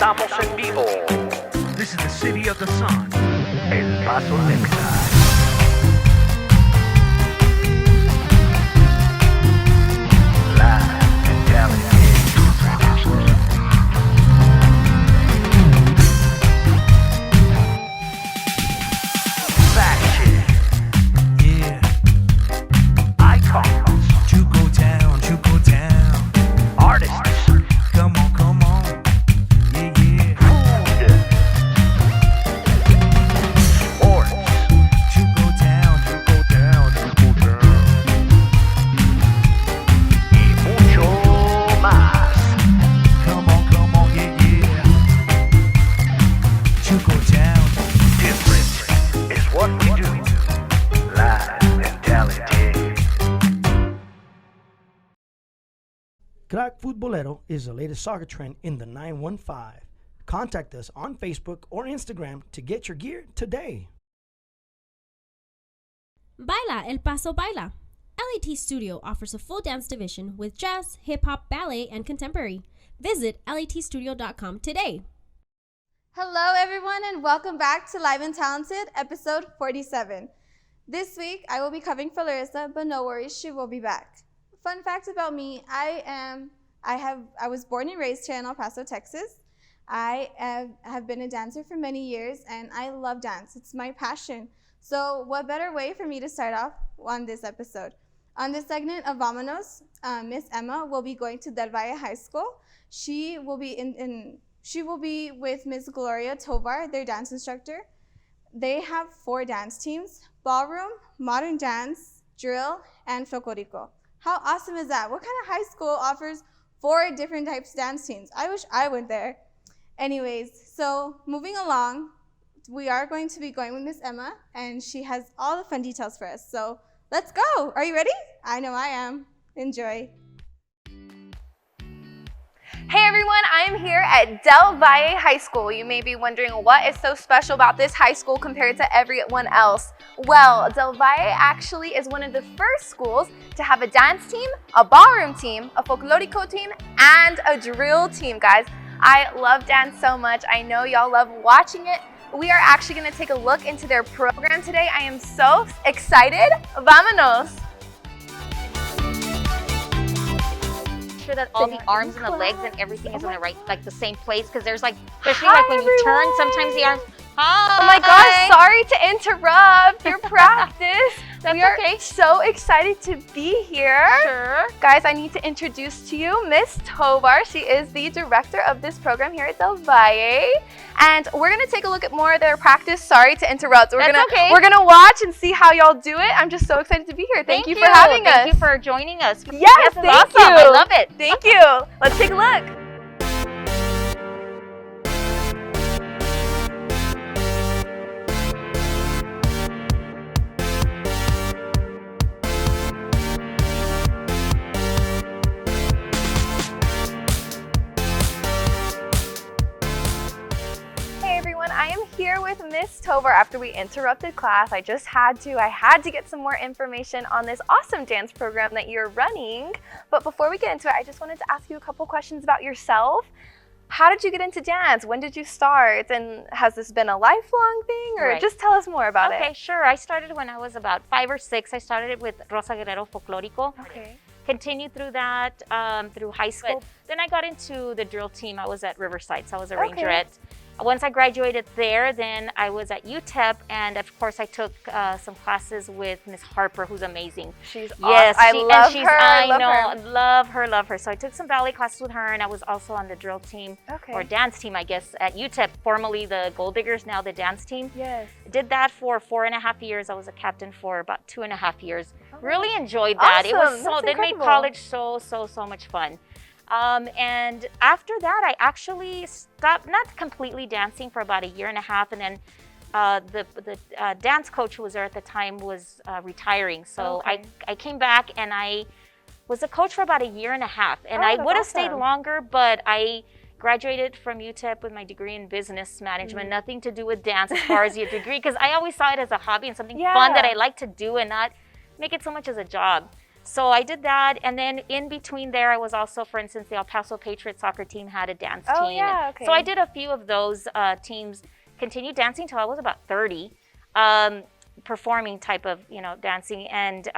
Estamos en vivo. This is the city of the sun. El Paso, Texas. Live in Dallas. Fashion. Yeah, Icons. Chuco Town. Artists. Come on. Yeah, yeah. Food. Sports. Chuco Town. Y mucho más. Come on, yeah, yeah. Chuco Town. Different is what we do. Live and talented. Crack Futbolero is the latest soccer trend in the 915. Contact us on Facebook or Instagram to get your gear today. Baila El Paso Baila. LAT Studio offers a full dance division with jazz, hip-hop, ballet, and contemporary. Visit latstudio.com today. Hello, everyone, and welcome back to Live and Talented, episode 47. This week, I will be covering for Larissa, but no worries, she will be back. Fun fact about me, I was born and raised here in El Paso, Texas. I have been a dancer for many years, and I love dance. It's my passion. So what better way for me to start off on this episode? On this segment of VAMONOS, Miss Emma will be going to Del Valle High School. She will be with Miss Gloria Tovar, their dance instructor. They have 4 dance teams: Ballroom, Modern Dance, Drill, and Folklorico. How awesome is that? What kind of high school offers 4 different types of dance teams? I wish I went there. Anyways, so moving along, we are going to be going with Miss Emma, and she has all the fun details for us. So let's go. Are you ready? I know I am. Enjoy. Hey everyone, I am here at Del Valle High School. You may be wondering what is so special about this high school compared to everyone else. Well, Del Valle actually is one of the first schools to have a dance team, a ballroom team, a folklorico team, and a drill team, guys. I love dance so much. I know y'all love watching it. We are actually going to take a look into their program today. I am so excited. Vamonos! Sure that all the arms and the legs and everything is in the right, like the same place, because there's like, especially like when you turn, sometimes the arms. Hi. Oh my gosh, sorry to interrupt your practice. That's we are okay. so excited to be here. Sure. Guys, I need to introduce to you Miss Tovar. She is the director of this program here at Del Valle. And we're gonna take a look at more of their practice. Sorry to interrupt. We're gonna watch and see how y'all do it. I'm just so excited to be here. Thank you for having us. Thank you for joining us. Yes, thank awesome. you. I love it. Thank you. Let's take a look. I am here with Miss Tovar after we interrupted class. I had to get some more information on this awesome dance program that you're running. But before we get into it, I just wanted to ask you a couple questions about yourself. How did you get into dance? When did you start? And has this been a lifelong thing, or just tell us more about it? Okay, sure. I started when I was about 5 or 6. I started it with Rosa Guerrero Folklorico. Okay. Continued through that through high school. Then I got into the drill team. I was at Riverside, so I was a rangerette. Once I graduated there, then I was at UTEP, and of course I took some classes with Miss Harper, who's amazing. She's awesome. Yes, I love her. So I took some ballet classes with her, and I was also on the drill team, Okay. or dance team, I guess, at UTEP, formerly the Gold Diggers, now the dance team. Yes. Did that for 4.5 years. I was a captain for about 2.5 years. Really enjoyed that. It was Awesome. that made college so much fun. And after that, I actually stopped, not completely dancing, for about 1.5 years, and then the dance coach who was there at the time was retiring. So I came back, and I was a coach for about 1.5 years, and I would have stayed longer, but I graduated from UTEP with my degree in business management, nothing to do with dance as far as your degree, because I always saw it as a hobby and something fun that I like to do and not make it so much as a job. So I did that, and then in between there, I was also, for instance, the El Paso Patriots soccer team had a dance team. Oh, yeah, okay. So I did a few of those teams, continued dancing till I was about 30, performing type of, dancing. And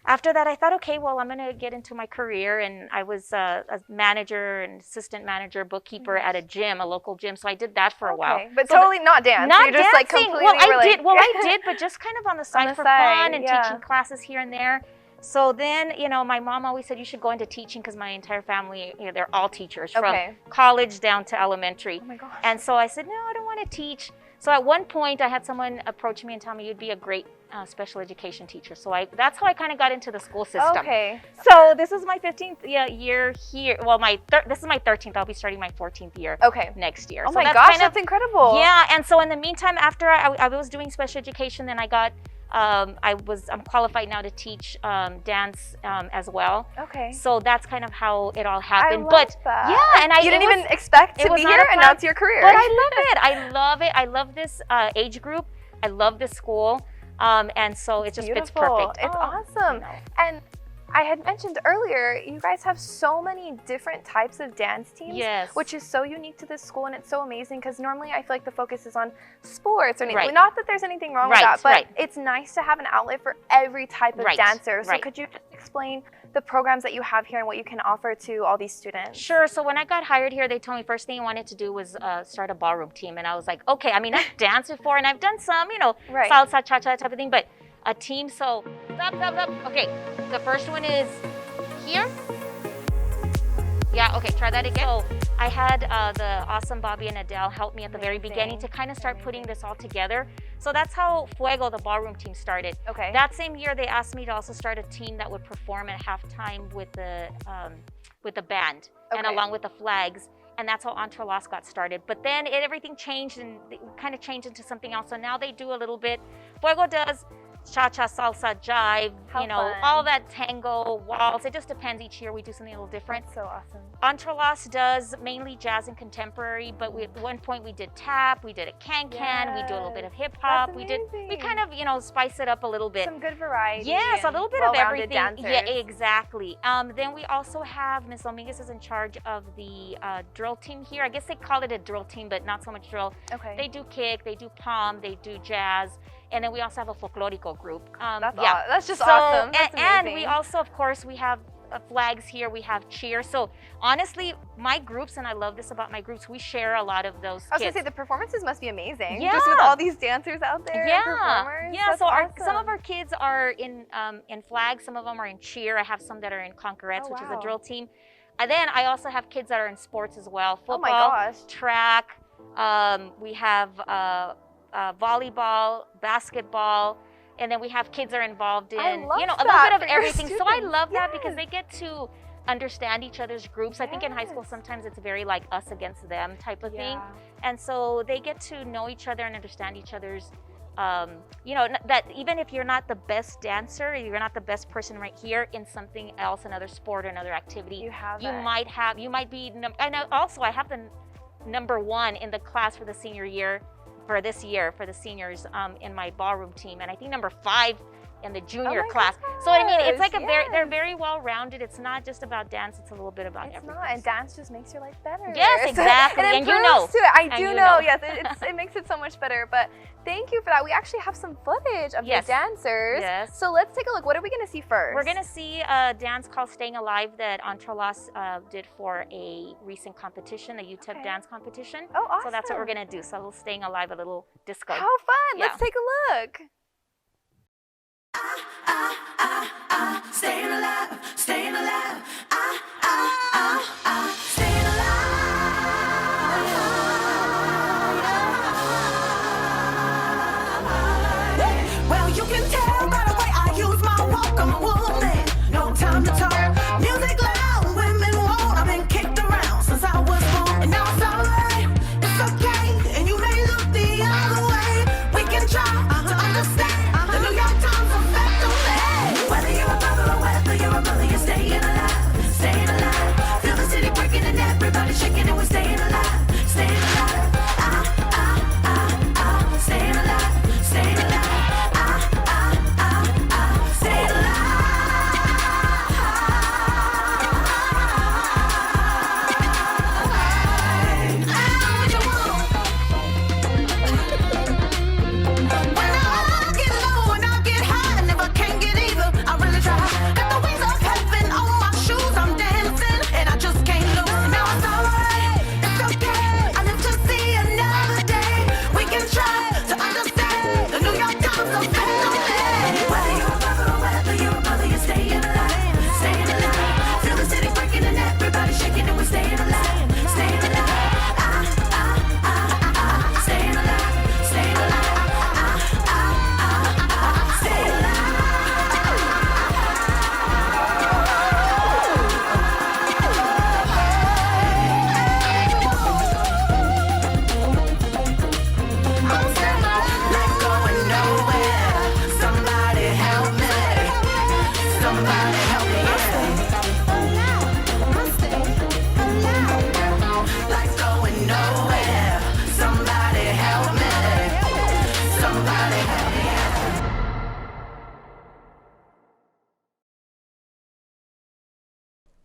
after that, I thought, okay, well, I'm going to get into my career. And I was a manager and assistant manager, bookkeeper at a gym, a local gym. So I did that for a while. But so totally not dance. Not You're just dancing. like completely I did, but just kind of on the side for fun and yeah. teaching classes here and there. So then, my mom always said you should go into teaching because my entire family, they're all teachers from college down to elementary. Oh my gosh. And so I said, no, I don't want to teach. So at one point, I had someone approach me and tell me you'd be a great special education teacher. So that's how I kind of got into the school system. Okay. So this is my 15th year here. Well, this is my 13th. I'll be starting my 14th year next year. Oh so my gosh, that's incredible. Yeah, and so in the meantime, after I was doing special education, then I got I'm qualified now to teach dance as well. Okay. So that's kind of how it all happened. I love that. Yeah, and you didn't even expect to be here, and now it's your career. But I love it. I love it. I love this age group. I love this school. And so it just fits perfect. It's awesome. And I had mentioned earlier, you guys have so many different types of dance teams, which is so unique to this school, and it's so amazing because normally I feel like the focus is on sports or anything. Not that there's anything wrong with that, but it's nice to have an outlet for every type of dancer. So could you just explain the programs that you have here and what you can offer to all these students? Sure. So when I got hired here, they told me first thing I wanted to do was start a ballroom team, and I was like, okay. I mean, I've danced before and I've done some, salsa, cha-cha type of thing, but a team. So stop. Okay, the first one is here. Yeah, okay, try that again. So I had the awesome Bobby and Adele help me at the very beginning to kind of start putting this all together. So that's how Fuego, the ballroom team, started. Okay. That same year, they asked me to also start a team that would perform at halftime with the band and along with the flags. And that's how Entrelace got started. But then everything changed and it kind of changed into something else. So now they do a little bit. Fuego does cha-cha, salsa, jive, all that tango, waltz. It just depends. Each year we do something a little different. That's so awesome. Entrelace does mainly jazz and contemporary, but at one point we did tap, we did a can-can, we do a little bit of hip-hop. We kind of, spice it up a little bit. Some good variety. Yes, a little bit of everything. Dancers. Yeah, exactly. Then we also have Ms. Dominguez is in charge of the drill team here. I guess they call it a drill team, but not so much drill. Okay. They do kick, they do palm, they do jazz. And then we also have a Folklorico group. That's just awesome. That's and we also, of course, we have flags here, we have cheer. So honestly, my groups, and I love this about my groups, we share a lot of those I was kids. gonna say, the performances must be amazing. Yeah. Just with all these dancers out there and performers. Yeah, That's so awesome. some of our kids are in flags, some of them are in cheer. I have some that are in Conquerettes, which is a drill team. And then I also have kids that are in sports as well. Football, track, we have volleyball, basketball, and then we have kids that are involved in, a little bit of everything. So I love that because they get to understand each other's groups. I think in high school sometimes it's very like us against them type of thing. And so they get to know each other and understand each other's, that even if you're not the best dancer, you're not the best person right here in something else, another sport or another activity, you might be, and also I have the number one in the class for the senior year, for this year, for the seniors in my ballroom team, and I think number 5 in the junior class. So I mean, it's like they're very well rounded. It's not just about dance, it's a little bit about everything. And dance just makes your life better. Yes, exactly. It and you know. To it. I do know, yes, it makes it so much better. But thank you for that. We actually have some footage of the dancers. Yes. So let's take a look. What are we gonna see first? We're gonna see a dance called Staying Alive that Entrelace did for a recent competition, a UTEP dance competition. Oh, awesome. So that's what we're gonna do. So a little Staying Alive, a little disco. How fun. Let's take a look. Staying alive, staying alive. Staying alive. Well, you can tell by the way I use my walk. I'm a woman, no time to talk. Music loud, women won't. I've been kicked around since I was born, and now it's alright, it's okay. And you may look the other way. We can try to understand the New York Times effect on that. Whether you're a brother or whether you're a mother, you're staying alive.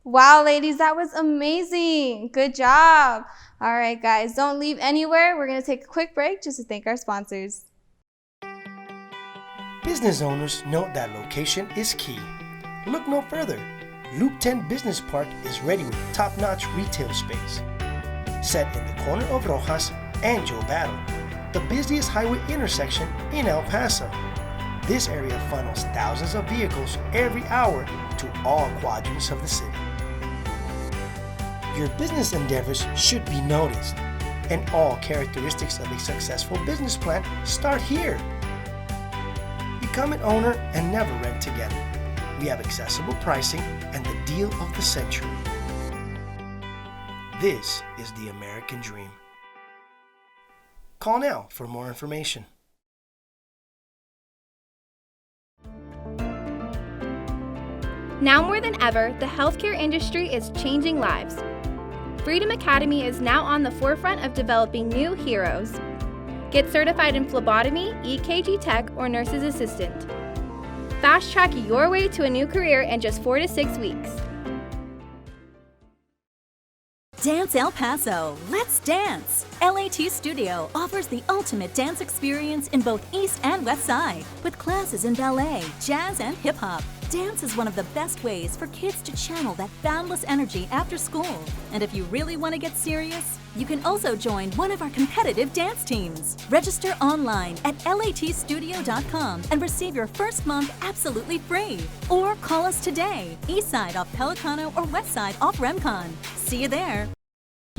Wow, ladies, that was amazing. Good job. All right, guys, don't leave anywhere. We're going to take a quick break just to thank our sponsors. Business owners note that location is key. Look no further. Loop 10 Business Park is ready with top-notch retail space. Set in the corner of Rojas and Joe Battle, the busiest highway intersection in El Paso. This area funnels thousands of vehicles every hour to all quadrants of the city. Your business endeavors should be noticed, and all characteristics of a successful business plan start here. Become an owner and never rent together. We have accessible pricing and the deal of the century. This is the American dream. Call now for more information. Now more than ever, the healthcare industry is changing lives. Freedom Academy is now on the forefront of developing new heroes. Get certified in phlebotomy, EKG tech, or nurse's assistant. Fast track your way to a new career in just 4 to 6 weeks. Dance El Paso, let's dance! LAT Studio offers the ultimate dance experience in both East and West Side, with classes in ballet, jazz, and hip hop. Dance is one of the best ways for kids to channel that boundless energy after school. And if you really want to get serious, you can also join one of our competitive dance teams. Register online at latstudio.com and receive your first month absolutely free. Or call us today, East Side off Pelicano or West Side off Remcon. See you there.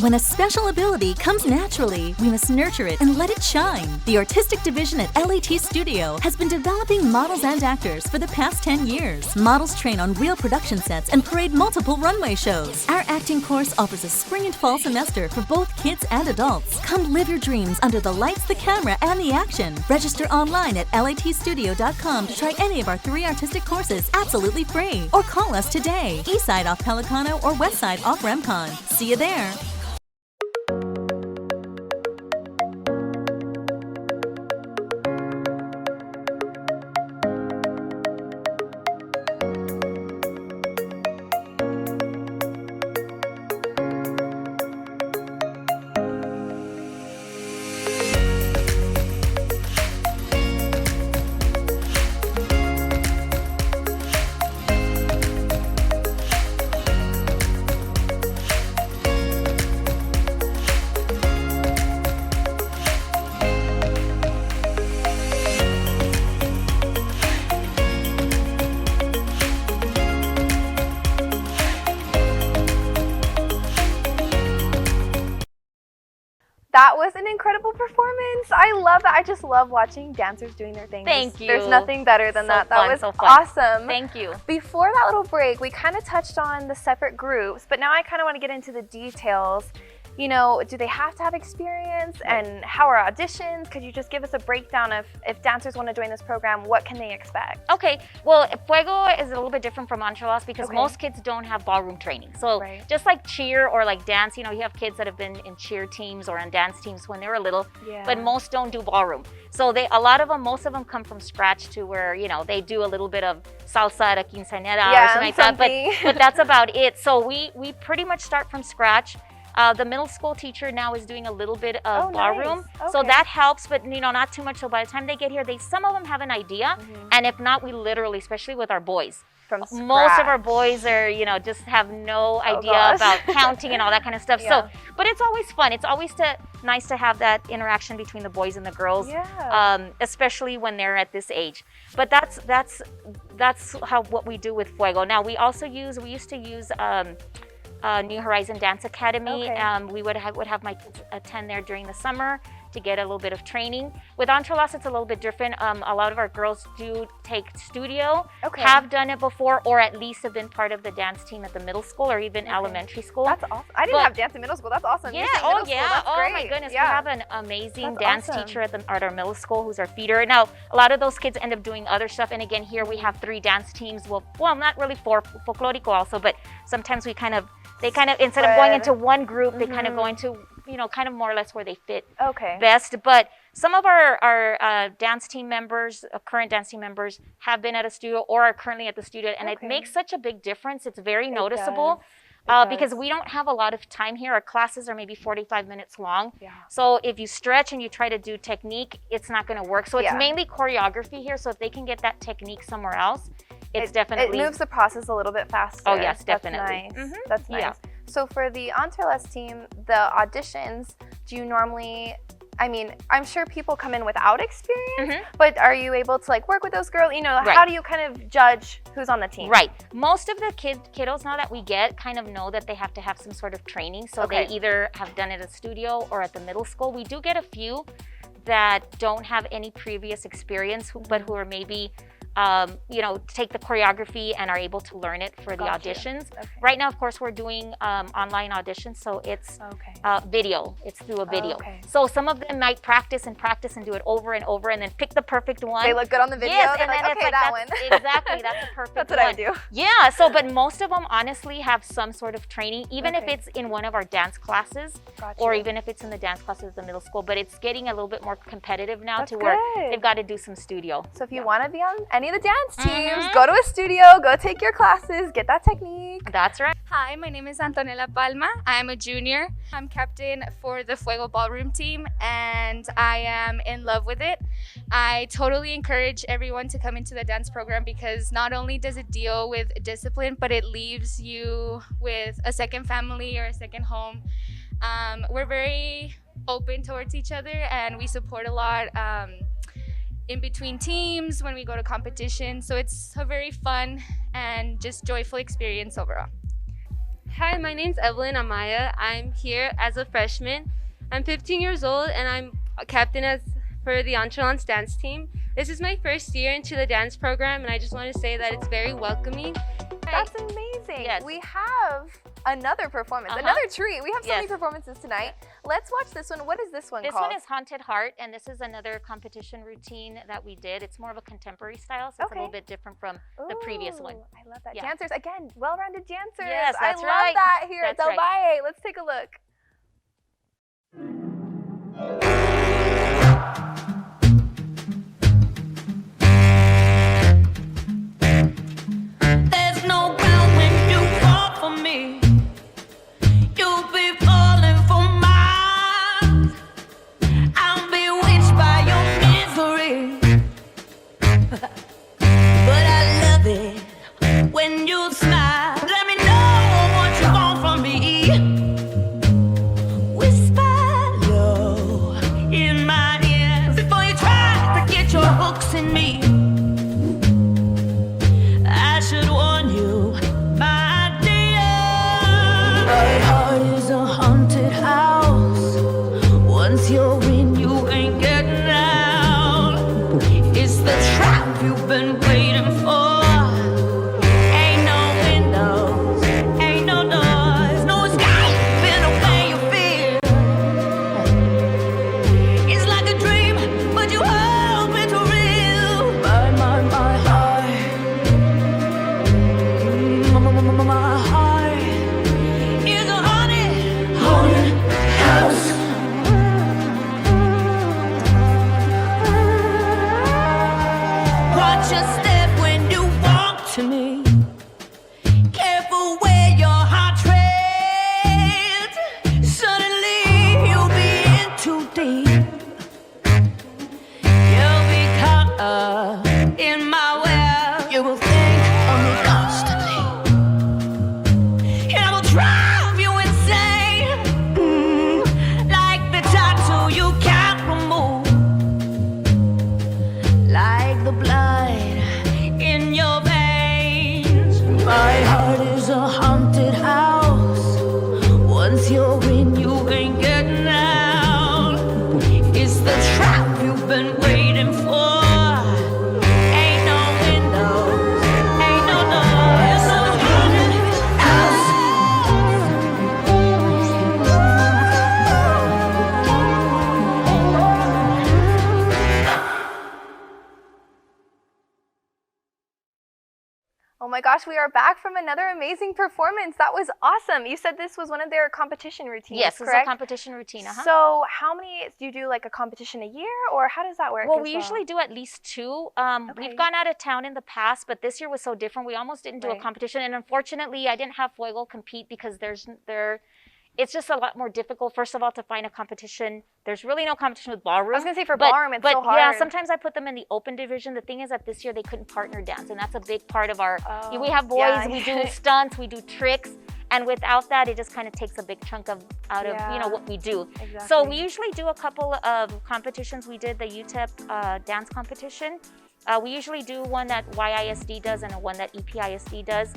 When a special ability comes naturally, we must nurture it and let it shine. The artistic division at LAT Studio has been developing models and actors for the past 10 years. Models train on real production sets and parade multiple runway shows. Our acting course offers a spring and fall semester for both kids and adults. Come live your dreams under the lights, the camera, and the action. Register online at latstudio.com to try any of our 3 artistic courses absolutely free. Or call us today, East Side off Pelicano or West Side off Remcon. See you there. That was an incredible performance. I love that. I just love watching dancers doing their thing. Thank you. There's nothing better than that. That was so fun. awesome. Thank you. Before that little break, we kind of touched on the separate groups, but now I kind of want to get into the details. You know, do they have to have experience, and how are auditions? Could you just give us a breakdown of if dancers want to join this program, what can they expect? Okay, well, Fuego is a little bit different from Entrelace because most kids don't have ballroom training. So just like cheer or like dance, you know, you have kids that have been in cheer teams or on dance teams when they were little, but most don't do ballroom. So most of them come from scratch to where, you know, they do a little bit of salsa at a quinceañera or something like that, but that's about it. So we pretty much start from scratch. The middle school teacher now is doing a little bit of ballroom, so that helps, but you know, not too much. So by the time they get here, some of them have an idea, and if not, we literally, especially with our boys, most of our boys are, you know, just have no idea about counting and all that kind of stuff. So, but it's always fun. It's always nice to have that interaction between the boys and the girls, especially when they're at this age. But that's what we do with Fuego. Now we used to use New Horizon Dance Academy. We would have my kids attend there during the summer to get a little bit of training. With Entrelace, it's a little bit different. A lot of our girls do take studio, have done it before, or at least have been part of the dance team at the middle school or even elementary school. That's awesome. I didn't have dance in middle school. That's awesome. Yeah. Oh my goodness. We have an amazing dance teacher at our middle school who's our feeder. Now, a lot of those kids end up doing other stuff. And again, here we have 3 dance teams. Well, not really 4, Folklorico also, but sometimes they kind of, instead of going into one group, they kind of go into, you know, kind of more or less where they fit best. But some of our dance team members, current dance team members, have been at a studio or are currently at the studio, and it makes such a big difference. It's very noticeable. Because we don't have a lot of time here. Our classes are maybe 45 minutes long. Yeah. So if you stretch and you try to do technique, it's not going to work. So it's mainly choreography here. So if they can get that technique somewhere else, it's definitely... It moves the process a little bit faster. Oh, yes, definitely. That's nice. That's nice. Yeah. So for the Entrelace team, the auditions, do you normally... I mean, I'm sure people come in without experience, but are you able to like work with those girls? You know, how do you kind of judge who's on the team? Right. Most of the kiddos now that we get kind of know that they have to have some sort of training. So they either have done it at a studio or at the middle school. We do get a few that don't have any previous experience, but who are maybe you know, take the choreography and are able to learn it for the auditions. Right now, of course, we're doing online auditions, so it's video. It's through a video. So some of them might practice and do it over and over, and then pick the perfect one. They look good on the video. Yes, and then like, it's okay, like, that one. Exactly, that's a perfect That's what one. I do. Yeah. So, but most of them honestly have some sort of training, even if it's in one of our dance classes, or even if it's in the dance classes at the middle school. But it's getting a little bit more competitive now where they've got to do some studio. So if you want to be on any of the dance teams, go to a studio, go take your classes, get that technique. That's right. Hi, my name is Antonella Palma. I'm a junior. I'm captain for the Fuego Ballroom team, and I am in love with it. I totally encourage everyone to come into the dance program because not only does it deal with discipline, but it leaves you with a second family or a second home. We're very open towards each other, and we support a lot in between teams when we go to competition. So it's a very fun and just joyful experience overall. Hi, my name's Evelyn Amaya. I'm here as a freshman. I'm 15 years old and I'm captain for the Entrelace dance team. This is my first year into the dance program, and I just want to say that it's very welcoming. That's amazing. Yes. We have another performance, another treat. We have so many performances tonight. Let's watch this one. What is this one called? This one is Haunted Heart, and this is another competition routine that we did. It's more of a contemporary style, so it's a little bit different from the previous one. I love that. Dancers, again, well-rounded dancers. Yes, that's I love that here at Del Valle. Let's take a look. There's no ground when you fall for me. You'll be falling for mine. I'm bewitched by your misery. But I love it when you smile. Let me know what you want from me. Whisper low in my ears before you try to get your hooks in me. I should warn you, my dear. My heart is a haunted house. Once you're in, you ain't getting out. It's the trap you've been waiting for. Ain't no windows, ain't no doors, no escaping away you feel. It's like a dream, but you hope it's real. My heart. My heart is a haunted house. Watch your step when you walk to me. Careful where your heart treads. Suddenly you'll be in too deep. You'll be caught up in my web. You will think of me constantly. And I will drive you insane. Like the tattoo you can't remove. Like the blood in your veins. My heart is a haunted house. Once you're in, you ain't getting out. It's the trap you've been waiting for. Ain't no windows, ain't no doors. It's a haunted house. Oh my my gosh, we are back from another amazing performance. That was awesome. You said this was one of their competition routines, Yes, correct? it's a competition routine. So how many, do you do like a competition a year, or how does that work? Well, we usually do at least 2. We've gone out of town in the past, but this year was so different. We almost didn't do a competition, and unfortunately, I didn't have Fuego compete because it's just a lot more difficult, first of all, to find a competition. There's really no competition with Ballroom. I was going to say, for Ballroom, it's so hard. Yeah, sometimes I put them in the open division. The thing is that this year they couldn't partner dance, and that's a big part of our, we have boys, we do stunts, we do tricks, and without that, it just kind of takes a big chunk out of what we do. Exactly. So we usually do a couple of competitions. We did the UTEP dance competition. We usually do one that YISD does and one that EPISD does.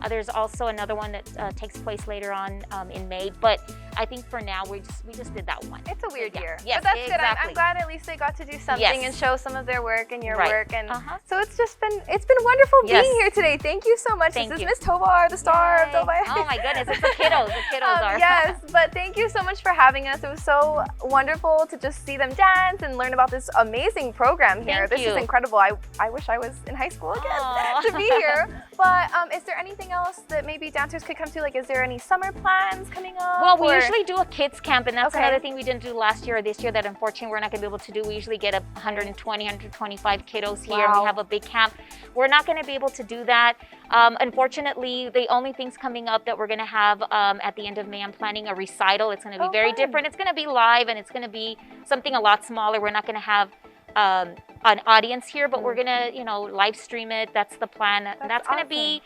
There's also another one that takes place later on in May. But I think for now we just did that one. It's a weird year. Yes, but that's exactly. good. I'm glad at least they got to do something and show some of their work and your work. And so it's been wonderful being here today. Thank you so much. This is Miss Tovar, the star of the Valle. Oh my goodness, it's the kiddos. The kiddos are. Yes, but thank you so much for having us. It was so wonderful to just see them dance and learn about this amazing program here. This is incredible. I wish I was in high school again to be here. But is there anything else that maybe dancers could come to? Like, is there any summer plans coming up? Well, we usually do a kids camp, and that's another thing we didn't do last year or this year that unfortunately we're not going to be able to do. We usually get 120, 125 kiddos here. And we have a big camp. We're not going to be able to do that. Unfortunately, the only things coming up that we're going to have at the end of May, I'm planning a recital. It's going to be very different. It's going to be live, and it's going to be something a lot smaller. We're not going to have an audience here, but we're gonna, live stream it. That's the plan. That's gonna be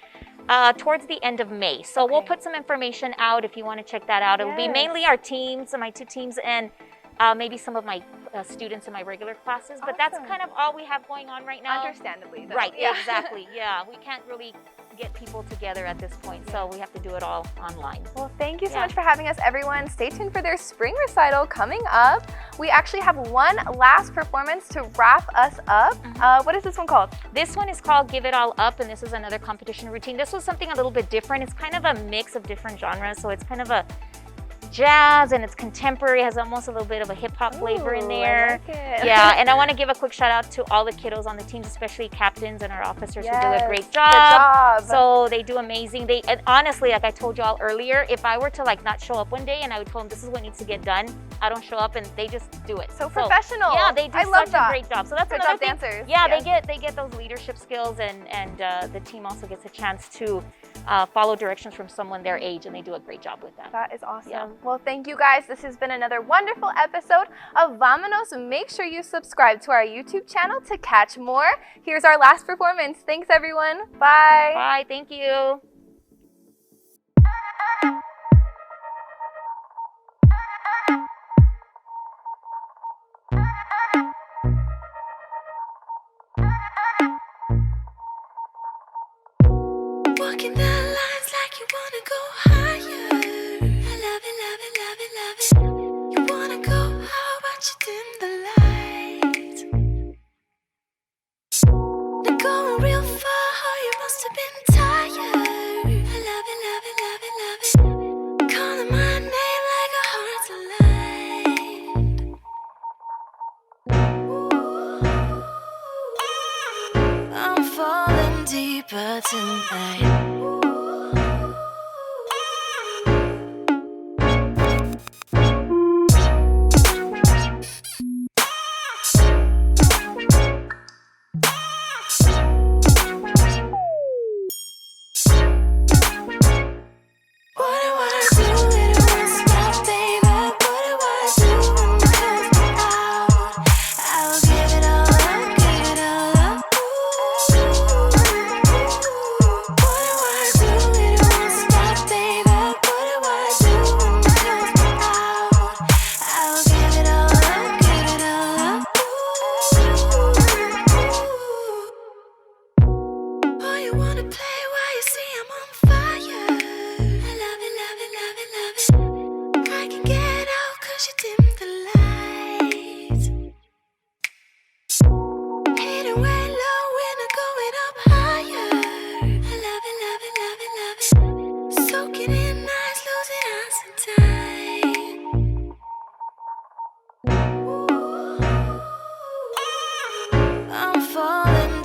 towards the end of May. So we'll put some information out if you want to check that out. It'll be mainly our teams, my 2 teams, and maybe some of my students in my regular classes. But that's kind of all we have going on right now. Understandably, though. Right, exactly. Yeah, we can't really get people together at this point, so we have to do it all online. Well, thank you so much for having us, everyone. Stay tuned for their spring recital coming up. We actually have one last performance to wrap us up. What is this one called? This one is called Give It All Up, and this is another competition routine. This was something a little bit different. It's kind of a mix of different genres, so it's kind of a jazz and it's contemporary, has almost a little bit of a hip-hop flavor in there. I like it. Yeah, and I want to give a quick shout out to all the kiddos on the teams, especially captains and our officers who do a great job. Good job. So they do amazing. And honestly, like I told you all earlier, if I were to not show up one day and I would tell them this is what needs to get done, I don't show up and they just do it. So professional. Yeah, they do such a great job. So that's good another job, thing. dancers. Yeah, they get those leadership skills, and the team also gets a chance to follow directions from someone their age, and they do a great job with that. That is awesome. Well, thank you guys. This has been another wonderful episode of Vamonos. Make sure you subscribe to our YouTube channel to catch more. Here's our last performance. Thanks, everyone. Bye. Bye. Thank you. Walking the lines like you wanna go higher. I love it, love it, love it, love it. You wanna go, how about you dim the lights? Not going real far, you must have been tired. I love it, love it, love it, love it. Calling my name like a heart's alive. I'm falling deeper tonight.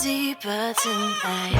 Deeper tonight.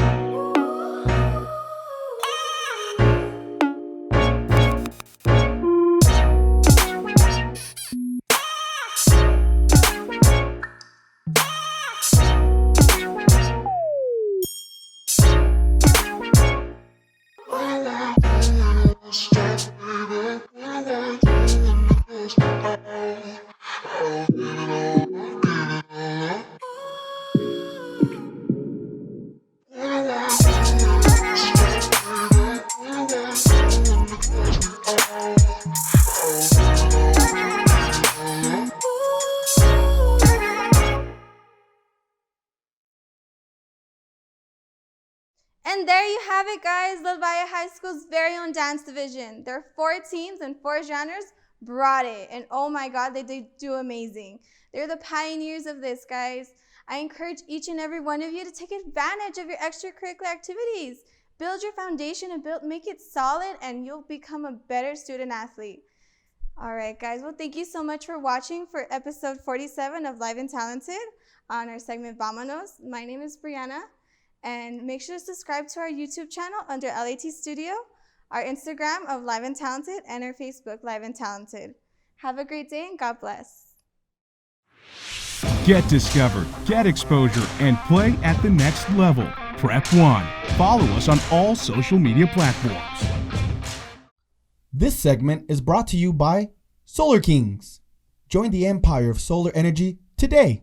And there you have it, guys. Del Valle High School's very own dance division. Their 4 teams and 4 genres brought it. And oh my God, they do amazing. They're the pioneers of this, guys. I encourage each and every one of you to take advantage of your extracurricular activities. Build your foundation and make it solid, and you'll become a better student athlete. All right, guys. Well, thank you so much for watching for episode 47 of Live and Talented on our segment VAMONOS. My name is Brianna. And make sure to subscribe to our YouTube channel under LAT Studio, our Instagram of Live and Talented, and our Facebook Live and Talented. Have a great day and God bless. Get discovered, get exposure, and play at the next level. Prep 1. Follow us on all social media platforms. This segment is brought to you by Solar Kings. Join the empire of solar energy today.